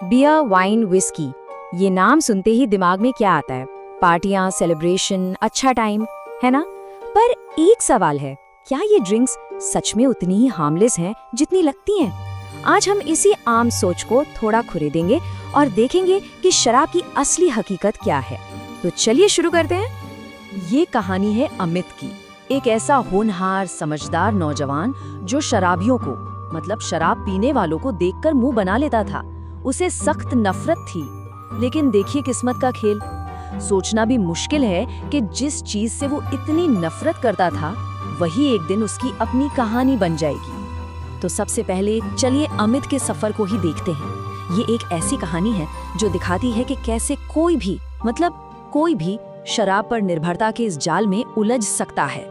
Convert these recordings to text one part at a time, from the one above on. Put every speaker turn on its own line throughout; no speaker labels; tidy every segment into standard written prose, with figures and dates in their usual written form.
Beer, wine, whisky, ये नाम सुनते ही दिमाग में क्या आता है? पार्टियां, सेलिब्रेशन, अच्छा टाइम, है ना? पर एक सवाल है, क्या ये ड्रिंक्स सच में उतनी ही हार्मलेस हैं जितनी लगती हैं? आज हम इसी आम सोच को थोड़ा खुरेदेंगे और देखेंगे कि शराब की असली हकीकत क्या है। तो चलिए शुरू करते हैं।
ये कहानी है अमित की, एक ऐसा होनहार समझदार नौजवान जो शराबियों को मतलब शराब पीने वालों को देखकर मुंह बना लेता था। उसे सख्त नफरत थी। लेकिन देखिए किस्मत का खेल। सोचना भी मुश्किल है कि जिस चीज से वो इतनी नफरत करता था वही एक दिन उसकी अपनी कहानी बन जाएगी। तो सबसे पहले चलिए अमित के सफर को ही देखते हैं। ये एक ऐसी कहानी है जो दिखाती है कि कैसे कोई भी शराब पर निर्भरता के इस जाल में उलझ सकता है।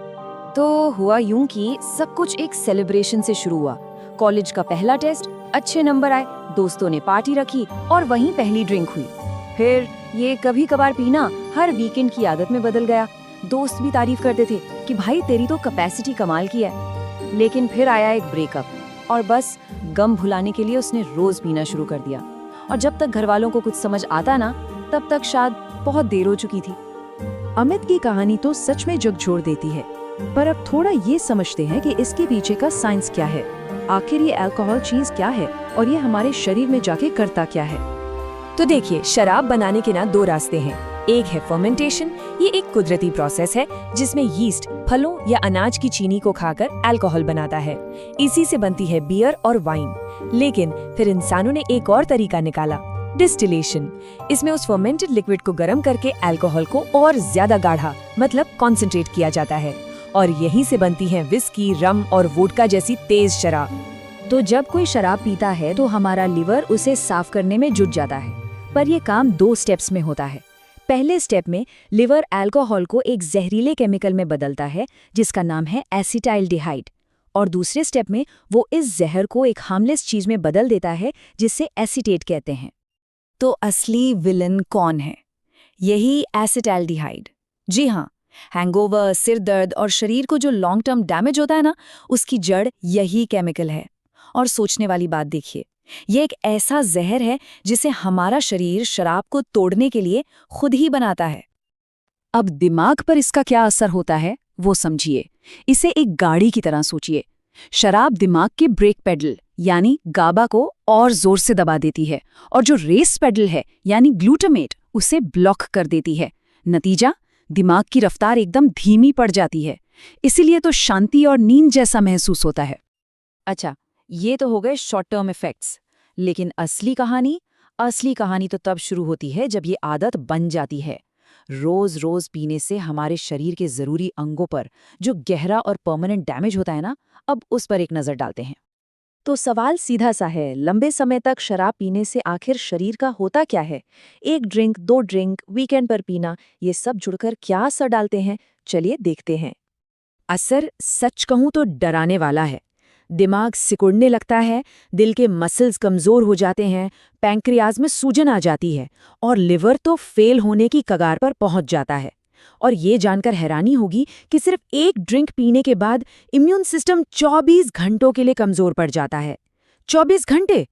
तो हुआ यूं कि सब कुछ एक सेलिब्रेशन से शुरू हुआ। कॉलेज का पहला टेस्ट, अच्छे नंबर आए, दोस्तों ने पार्टी रखी और वहीं पहली ड्रिंक हुई। फिर ये कभी कभार पीना हर वीकेंड की आदत में बदल गया। दोस्त भी तारीफ करते थे कि भाई तेरी तो कैपेसिटी कमाल की है। लेकिन फिर आया एक ब्रेकअप और बस गम भुलाने के लिए उसने रोज पीना शुरू कर दिया। और जब तक घर वालों को कुछ समझ आता ना, तब तक शायद बहुत देर हो चुकी थी।
अमित की कहानी तो सच में झकझोर देती है, पर अब थोड़ा ये समझते हैं कि इसके पीछे का साइंस क्या है। आखिर ये अल्कोहल चीज क्या है और ये हमारे शरीर में जाके करता क्या है।
तो देखिए, शराब बनाने के ना दो रास्ते हैं। एक है फर्मेंटेशन। ये एक कुदरती प्रोसेस है जिसमें यीस्ट फलों या अनाज की चीनी को खाकर अल्कोहल बनाता है। इसी से बनती है बियर और वाइन। लेकिन फिर इंसानों ने एक और तरीका निकाला, डिस्टिलेशन। इसमें उस फर्मेंटेड लिक्विड को गर्म करके अल्कोहल को और ज्यादा गाढ़ा मतलब कॉन्सेंट्रेट किया जाता है और यहीं से बनती हैं विस्की, रम और वोडका जैसी तेज शराब। तो जब कोई शराब पीता है तो हमारा लिवर उसे साफ करने में जुट जाता है। पर यह काम 2 स्टेप्स में होता है। पहले स्टेप में लिवर अल्कोहल को एक जहरीले केमिकल में बदलता है जिसका नाम है एसिटाइलडिहाइड, और दूसरे स्टेप में वो इस जहर को एक हार्मलेस चीज में बदल देता है जिसे एसीटेट कहते हैं। तो असली विलन कौन है? यही एसिटाइलडिहाइड। जी हाँ, हैंगओवर, सिर दर्द और शरीर को जो लॉन्ग टर्म डैमेज होता है ना, उसकी जड़ यही केमिकल है। और सोचने वाली बात देखिए, ये एक ऐसा जहर है जिसे हमारा शरीर शराब को तोड़ने के लिए खुद ही बनाता है।
अब दिमाग पर इसका क्या असर होता है वो समझिए। इसे एक गाड़ी की तरह सोचिए। शराब दिमाग के ब्रेक पेडल यानी गाबा को और जोर से दबा देती है और जो रेस पेडल है यानी ग्लूटामेट उसे ब्लॉक कर देती है। नतीजा, दिमाग की रफ्तार एकदम धीमी पड़ जाती है। इसीलिए तो शांति और नींद जैसा महसूस होता है।
अच्छा, ये तो हो गए शॉर्ट टर्म इफेक्ट्स। लेकिन असली कहानी तो तब शुरू होती है जब ये आदत बन जाती है। रोज रोज पीने से हमारे शरीर के जरूरी अंगों पर जो गहरा और परमानेंट डैमेज होता है ना, अब उस पर एक नजर डालते हैं।
तो सवाल सीधा सा है, लंबे समय तक शराब पीने से आखिर शरीर का होता क्या है? 1 ड्रिंक, 2 ड्रिंक, वीकेंड पर पीना, ये सब जुड़कर क्या असर डालते हैं? चलिए देखते हैं।
असर सच कहूं तो डराने वाला है। दिमाग सिकुड़ने लगता है, दिल के मसल्स कमजोर हो जाते हैं, पैंक्रियाज में सूजन आ जाती है और लिवर तो फेल होने की कगार पर पहुंच जाता है। और ये जानकर हैरानी होगी कि सिर्फ 1 ड्रिंक पीने के बाद इम्यून सिस्टम 24 घंटों के लिए कमजोर पड़ जाता है। 24 घंटे!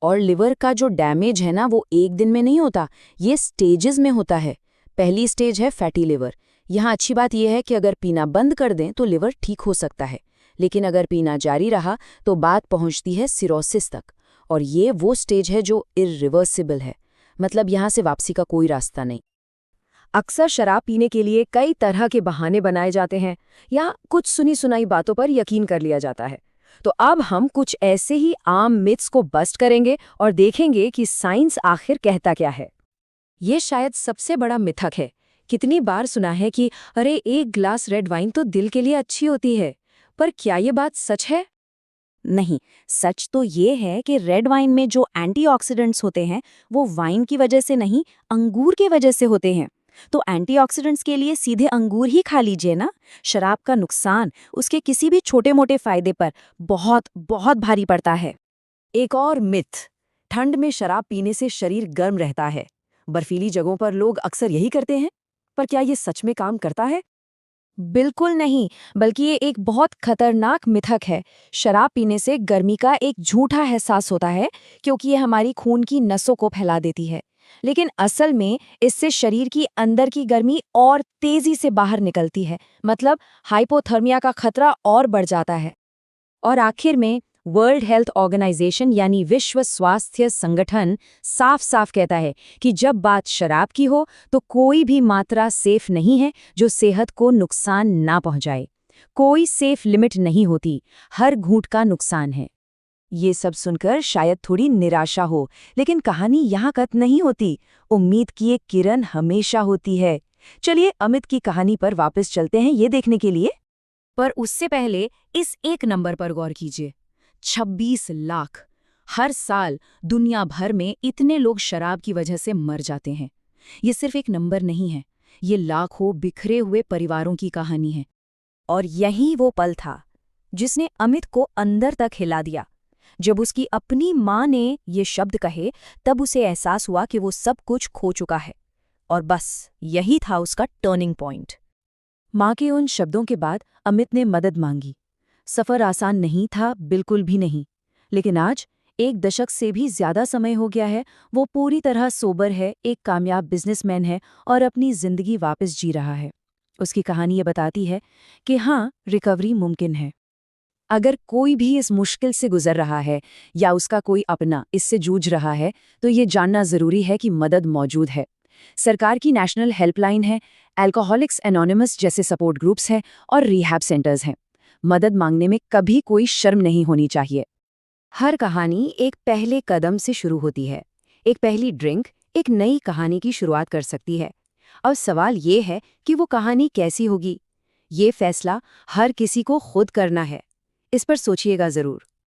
और लिवर का जो डैमेज है ना, वो एक दिन में नहीं होता, ये स्टेजेस में होता है। पहली स्टेज है फैटी लिवर। यहाँ अच्छी बात यह है कि अगर पीना बंद कर दें तो लिवर ठीक हो सकता है, लेकिन अगर पीना जारी रहा तो बात पहुंचती है सिरोसिस तक। और ये वो स्टेज है जो इरिवर्सिबल है, मतलब यहाँ से वापसी का कोई रास्ता नहीं। अक्सर शराब पीने के लिए कई तरह के बहाने बनाए जाते हैं या कुछ सुनी सुनाई बातों पर यकीन कर लिया जाता है। तो अब हम कुछ ऐसे ही आम मिथ्स को बस्ट करेंगे और देखेंगे कि साइंस आखिर कहता क्या है। ये शायद सबसे बड़ा मिथक है। कितनी बार सुना है कि अरे 1 ग्लास रेड वाइन तो दिल के लिए अच्छी होती है, पर क्या ये बात सच है? नहीं, सच तो ये है कि रेड वाइन में जो एंटीऑक्सीडेंट्स होते हैं वो वाइन की वजह से नहीं, अंगूर की वजह से होते हैं। तो एंटीऑक्सीडेंट्स के लिए सीधे अंगूर ही खा लीजिए ना। शराब का नुकसान उसके किसी भी छोटे मोटे फायदे पर बहुत बहुत भारी पड़ता है। एक और मिथ, ठंड में शराब पीने से शरीर गर्म रहता है। बर्फीली जगहों पर लोग अक्सर यही करते हैं, पर क्या ये सच में काम करता है? बिल्कुल नहीं, बल्कि ये एक बहुत खतरनाक मिथक है। शराब पीने से गर्मी का एक झूठा एहसास होता है, क्योंकि ये हमारी खून की नसों को फैला देती है। लेकिन असल में इससे शरीर की अंदर की गर्मी और तेजी से बाहर निकलती है, मतलब हाइपोथर्मिया का खतरा और बढ़ जाता है। और आखिर में वर्ल्ड हेल्थ ऑर्गेनाइजेशन यानी विश्व स्वास्थ्य संगठन साफ साफ कहता है कि जब बात शराब की हो तो कोई भी मात्रा सेफ नहीं है जो सेहत को नुकसान ना पहुंचाए। कोई सेफ लिमिट नहीं होती, हर घूंट का नुकसान है। ये सब सुनकर शायद थोड़ी निराशा हो, लेकिन कहानी यहाँ खत्म नहीं होती। उम्मीद की एक किरण हमेशा होती है। चलिए अमित की कहानी पर वापस चलते हैं ये देखने के लिए। पर उससे पहले इस एक नंबर पर गौर कीजिए, 26 लाख। हर साल दुनिया भर में इतने लोग शराब की वजह से मर जाते हैं। ये सिर्फ एक नंबर नहीं है, ये लाखों बिखरे हुए परिवारों की कहानी है। और यही वो पल था जिसने अमित को अंदर तक हिला दिया। जब उसकी अपनी माँ ने ये शब्द कहे, तब उसे एहसास हुआ कि वो सब कुछ खो चुका है। और बस यही था उसका टर्निंग पॉइंट। माँ के उन शब्दों के बाद अमित ने मदद मांगी। सफ़र आसान नहीं था, बिल्कुल भी नहीं। लेकिन आज, एक दशक से भी ज़्यादा समय हो गया है, वो पूरी तरह सोबर है, एक कामयाब बिजनेसमैन है और अपनी ज़िंदगी वापस जी रहा है। उसकी कहानी ये बताती है कि हाँ, रिकवरी मुमकिन है। अगर कोई भी इस मुश्किल से गुजर रहा है या उसका कोई अपना इससे जूझ रहा है, तो ये जानना ज़रूरी है कि मदद मौजूद है। सरकार की नेशनल हेल्पलाइन है, अल्कोहलिक्स एनोनिमस जैसे सपोर्ट ग्रुप्स हैं और रिहैब सेंटर्स हैं। मदद मांगने में कभी कोई शर्म नहीं होनी चाहिए। हर कहानी एक पहले कदम से शुरू होती है। एक पहली ड्रिंक एक नई कहानी की शुरुआत कर सकती है। अब सवाल ये है कि वो कहानी कैसी होगी। ये फैसला हर किसी को खुद करना है। इस पर सोचिएगा ज़रूर।